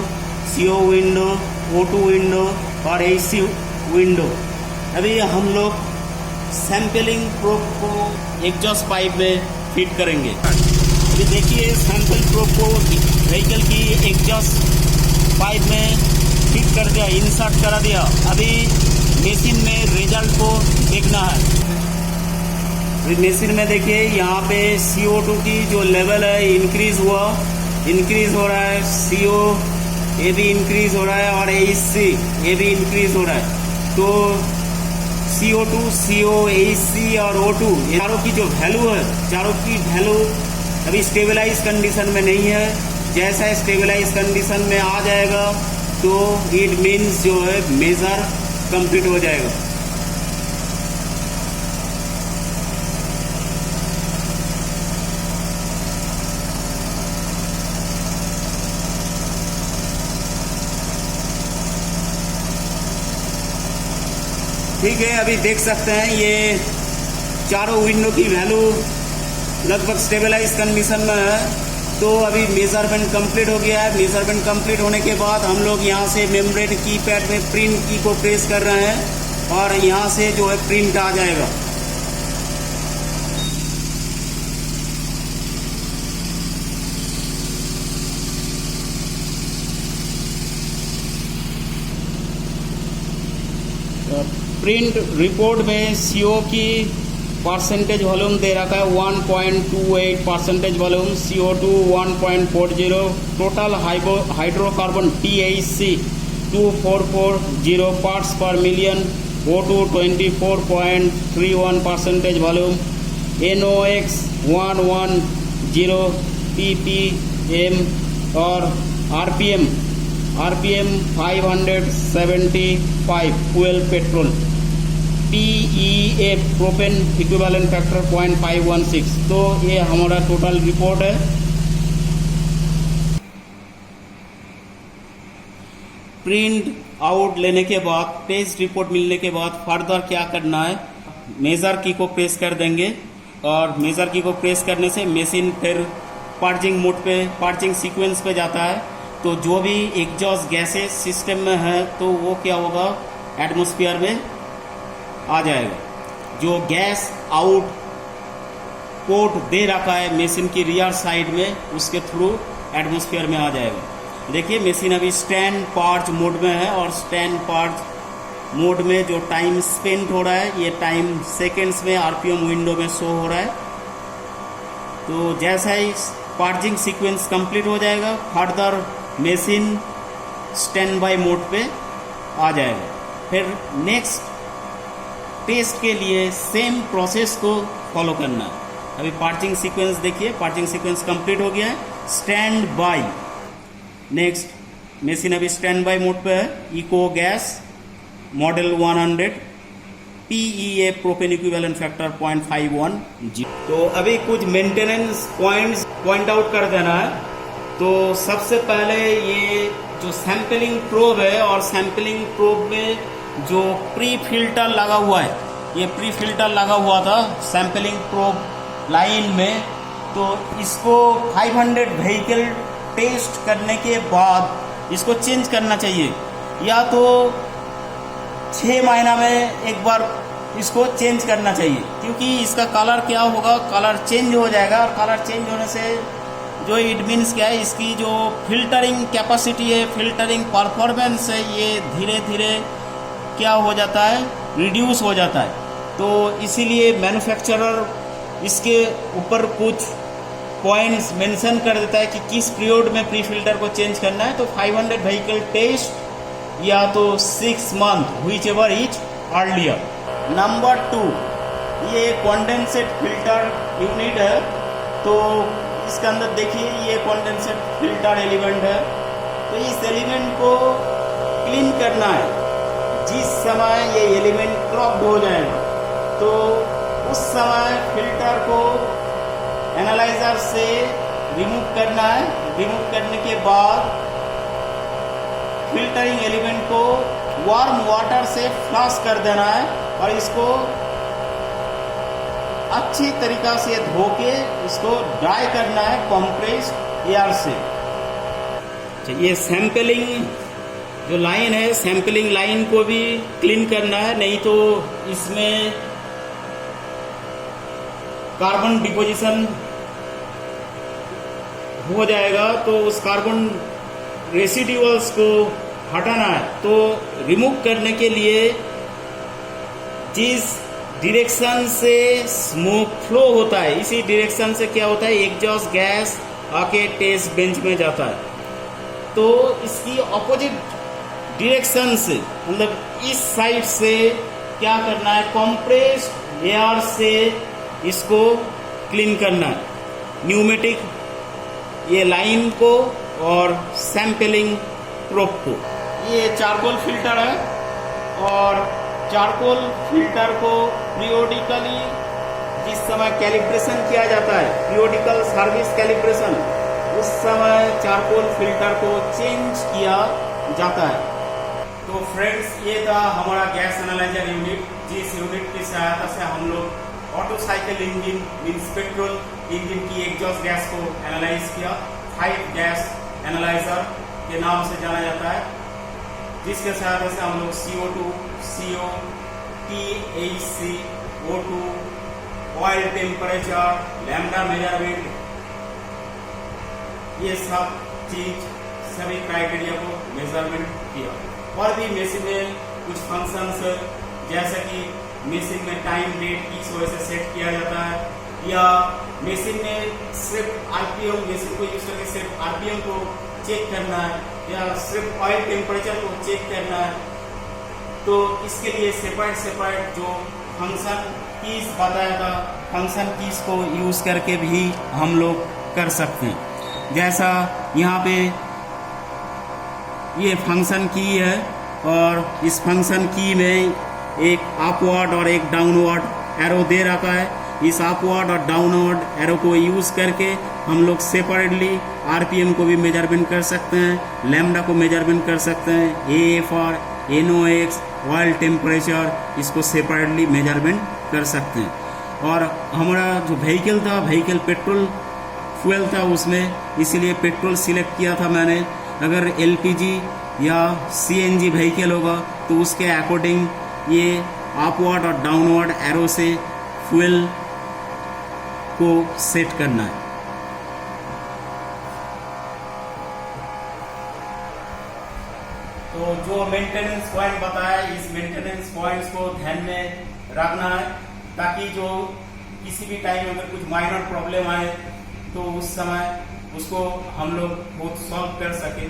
CO window, O2 window और AC विंडो। अभी हम लोग सैंपलिंग प्रोब को एग्जॉस्ट पाइप में फिट करेंगे। अभी देखिए सैंपल प्रोब को व्हीकल की एग्जॉस्ट पाइप में फिट कर दिया, इंसर्ट करा दिया। अभी मशीन में रिजल्ट को देखना है। मशीन में देखिए यहाँ पे CO2 की जो लेवल है इंक्रीज हो रहा है, CO ये भी इंक्रीज हो रहा है और AC ये भी इंक्रीज हो रहा है। तो CO2, CO, AC और O2 ये चारों की जो वैल्यू है, चारों की वैल्यू अभी स्टेबलाइज कंडीशन में नहीं है। जैसा स्टेबलाइज कंडीशन में आ जाएगा तो इट मीन्स जो है मेजर कंप्लीट हो जाएगा। ठीक है, अभी देख सकते हैं ये चारों विंडो की वैल्यू लगभग स्टेबलाइज कंडीशन में है। तो अभी मेजरमेंट कंप्लीट हो गया है। मेजरमेंट कंप्लीट होने के बाद हम लोग यहाँ से मेम्ब्रेन की पैड में प्रिंट की को प्रेस कर रहे हैं और यहाँ से जो है प्रिंट आ जाएगा। प्रिंट रिपोर्ट में CO की परसेंटेज वॉल्यूम दे रखा है 1.28% volume, CO2 1.40, total hydrocarbon THC 2440 parts per million, O2 24.31% volume, NOx 110 ppm और RPM 575 fuel petrol, PEF propane equivalent factor 0.516। तो ये हमारा टोटल रिपोर्ट है। प्रिंट आउट लेने के बाद, टेस्ट रिपोर्ट मिलने के बाद फर्दर क्या करना है, मेजर की को प्रेस कर देंगे और मेजर की को प्रेस करने से मशीन फिर पर्जिंग मोड पे, पर्जिंग सीक्वेंस पे जाता है। तो जो भी एग्जॉस्ट गैसेस सिस्टम में है तो वो क्या होगा, एटमॉस्फेयर में आ जाएगा। जो गैस आउट पोर्ट दे रखा है मशीन की रियर साइड में, उसके थ्रू एटमॉस्फेयर में आ जाएगा। देखिए मशीन अभी स्टैंड पार्ज मोड में है, और स्टैंड पार्ज मोड में जो टाइम स्पेंड हो रहा है, ये टाइम सेकेंड्स में आरपीएम विंडो में शो हो रहा है। तो जैसा ही पार्जिंग सीक्वेंस कंप्लीट हो जाएगा, further machine stand by mode पे आ जाएगा। फिर नेक्स्ट टेस्ट के लिए सेम प्रोसेस को फॉलो करना है। अभी पार्जिंग सीक्वेंस देखिए, पार्जिंग सीक्वेंस कंप्लीट हो गया है, स्टैंड बाय। नेक्स्ट मशीन अभी स्टैंड बाय मोड पे है। Eco gas model 100 PEA propane equivalent factor 0.51 तो अभी कुछ मेंटेनेंस पॉइंट्स पॉइंट आउट कर देना है। तो सबसे पहले ये जो सैंपलिंग प्रोब है, और सैंपलिंग प्रोब में जो प्री फिल्टर लगा हुआ है, ये प्री फिल्टर लगा हुआ था सैंपलिंग प्रोब लाइन में, तो इसको 500 व्हीकल टेस्ट करने के बाद इसको चेंज करना चाहिए, या तो 6 महीना में एक बार इसको चेंज करना चाहिए। क्योंकि इसका कलर क्या होगा, कलर चेंज हो जाएगा, और कलर चेंज होने से जो इट मीन्स क्या है, इसकी जो फिल्टरिंग कैपेसिटी है, फिल्टरिंग परफॉर्मेंस है, ये धीरे धीरे क्या हो जाता है, रिड्यूस हो जाता है। तो इसीलिए मैन्युफैक्चरर इसके ऊपर कुछ पॉइंट्स मेंशन कर देता है कि किस पीरियड में प्री फिल्टर को चेंज करना है। तो 500 व्हीकल टेस्ट या तो 6 month which ever is earlier. Number 2, ये कंडेंसेट फिल्टर यूनिट है। तो इसके अंदर देखिए ये कंडेंसेट फिल्टर एलिमेंट है। तो इस एलिमेंट को क्लीन करना है। जिस समय ये एलिमेंट क्रॉप्ड हो जाएगा, तो उस समय फिल्टर को एनालाइजर से रिमूव करना है। रिमूव करने के बाद फिल्टरिंग एलिमेंट को वार्म वाटर से फ्लश कर देना है, और इसको अच्छी तरीक़ा से धो के इसको ड्राई करना है कंप्रेस्ड एयर से। ये सैंपलिंग जो लाइन है, सैंपलिंग लाइन को भी क्लीन करना है, नहीं तो इसमें कार्बन डिपोजिशन हो जाएगा। तो उस कार्बन रेसिड्यूअल्स को हटाना है। तो रिमूव करने के लिए जिस डायरेक्शन से स्मोक फ्लो होता है, इसी डायरेक्शन से क्या होता है, एग्जॉस्ट गैस आके टेस्ट बेंच में जाता है। तो इसकी ऑपोजिट डायरेक्शन से, मतलब इस साइड से क्या करना है, कंप्रेस्ड एयर से इसको क्लीन करना है, न्यूमेटिक ये लाइन को और सैंपलिंग प्रोब को। ये चारकोल फिल्टर है, और चारकोल फिल्टर को पीरियोडिकली जिस समय कैलिब्रेशन किया जाता है, पीरियोडिकल सर्विस कैलिब्रेशन, उस समय चारकोल फिल्टर को चेंज किया जाता है। तो फ्रेंड्स, ये था हमारा गैस एनालाइजर यूनिट, जिस यूनिट की सहायता से हम लोग auto cycle engine means petrol engine की एग्जॉस्ट गैस को एनालाइज किया। 5 गैस एनालाइजर के नाम से जाना जाता है, जिसके सहायता से हम लोग CO2, CO, THC, O2, oil temperature, lambda measurement, ये सब चीज सभी क्राइटेरिया को मेजरमेंट किया। और भी मशीन में कुछ फंक्शंस जैसे कि मशीन में टाइम डेट किस वजह से सेट किया जाता है, या मशीन में सिर्फ आरपीएम, मशीन को यूज करके सिर्फ आरपीएम को चेक करना है, या सिर्फ ऑयल टेम्परेचर को चेक करना है। तो इसके लिए सेपरेट जो फंक्शन कीज बताया था, फंक्शन कीज को यूज करके भी हम लोग कर सकते हैं। जैसा यहाँ पे ये फंक्शन की है, और इस फंक्शन की में एक अपवर्ड और एक डाउनवर्ड एरो दे रखा है। इस अपवर्ड और डाउनवर्ड एरो को यूज करके हम लोग सेपरेटली आरपीएम को भी मेजरमेंट कर सकते हैं, लैम्डा को मेजरमेंट कर सकते हैं, AFR, NOx, ऑयल टेम्परेचर, इसको सेपरेटली मेजरमेंट कर सकते हैं। और हमारा जो व्हीकल था, व्हीकल पेट्रोल फ्यूल था उसमें, इसीलिए पेट्रोल सिलेक्ट किया था मैंने। अगर LPG या CNG व्हीकल होगा तो उसके अकॉर्डिंग ये अपवर्ड और डाउनवर्ड एरो से फ्यूल को सेट करना है। तो जो मेंटेनेंस पॉइंट बताया, इस मेंटेनेंस पॉइंट्स को ध्यान में रखना है, ताकि जो किसी भी टाइम अगर कुछ माइनर प्रॉब्लम आए तो उस समय उसको हम लोग बहुत सॉल्व कर सके।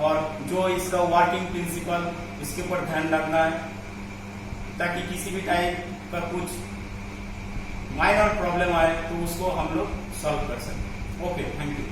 और जो इसका वर्किंग प्रिंसिपल, इसके ऊपर ध्यान रखना है, ताकि किसी भी टाइप का कुछ माइनर प्रॉब्लम आए तो उसको हम लोग सॉल्व कर सकें। Okay, thank you.